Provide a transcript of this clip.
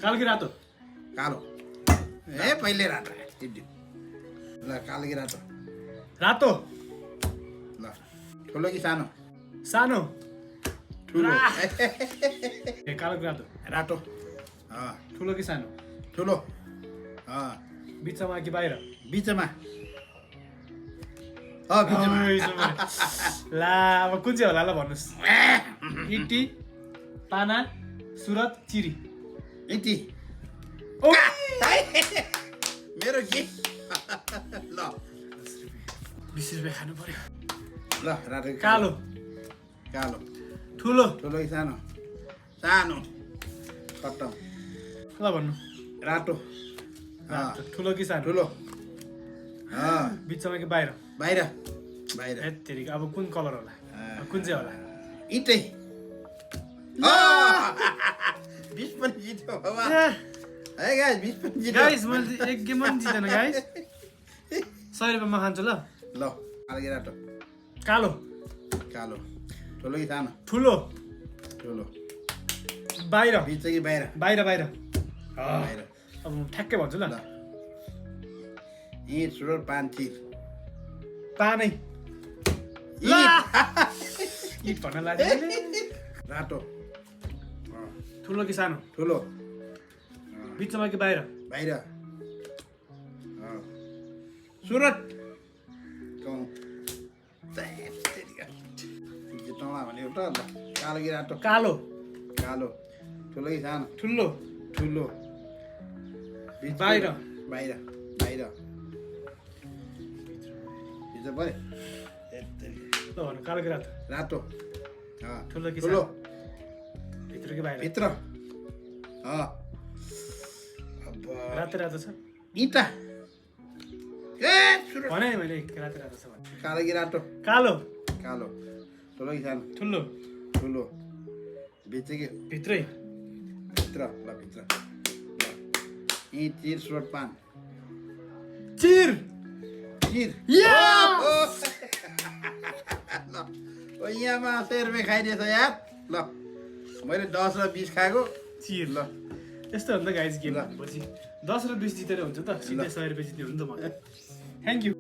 कालो कि रातो? कालो ए पहिले रातो ल कालो कि रातो रातो। ल ठुलो कि सानो सानो। ठुलो ए कालो कि रातो? रातो ठुलो कि सानो? ठुलो बिचमा कि बाहिर? बिचमा बिचमा ला अब कुन चाहिँ होला ल भन्नुहोस्। इटी, पाना, सुरत, चिरी। इटी ओ मेरो के ल 20 रुपियाँ खानु पर्यो। ल रातो कि कालो। कालो ठुलो। ठुलो कि सानो सानो खट्टम ल भन्नु। रातो ठुलो कि सानो? ठुलो बिचमा कि बाहिर? बाहिर बाहिर यत्तिकै अब कुन कलर होला? कुन चाहिँ होला? इटै 20 पनि जित्यो बाबा है गाइस 20 पनि जित्यो गाइस मैले एक गेम पनि जितेन गाइस। 100 रुपियाँ म खान्छु ल। ल कालो कि रातो? कालो। कालो ठुलो कि सानो? ठुलो। ठुलो बाहिर? बिच कि बाहिर बाहिर बाहिर। बाहिर अब म ठ्याक्कै भन्छु ल। इट सुरत पान चिर पानै। इट भन्न लाग्यो रातो ठुलो कि सानो? ठुलो बिचमा कि बाहिर? बाहिर सुरत जित्नुला भने एउटा ल कालो कि रातो? कालो। कालो ठुलो कि सानो? ठुलो। ठुलो बिच बाहिर? बाहिर बाहिर भित्र पऱ्यो ल भन्नु कालो कि रातो? रातो ठुलो कि ठुलो सानो? भित्र कि बाहिर? भित्र रातो रातो छ इटा ए सुरत भने मैले रातो रातो छ भने। कालो कि रातो? कालो। कालो ठुलो कि सानो? ठुलो। ठुलो बिच कि भित्रै? भित्र ल भित्र यी चिर सुरत पान चिर। चिर ल ओ यहाँमा 100 रुपियाँ खाइदिएछ यार ल मैले 10 र 20 खाएको चिर। ल यस्तो हो नि त गाइस गेम भनेपछि 10 र 20 जितेर हुन्छ त सिधै 100 रुपियाँ जित्ने हो नि त म। Thank you.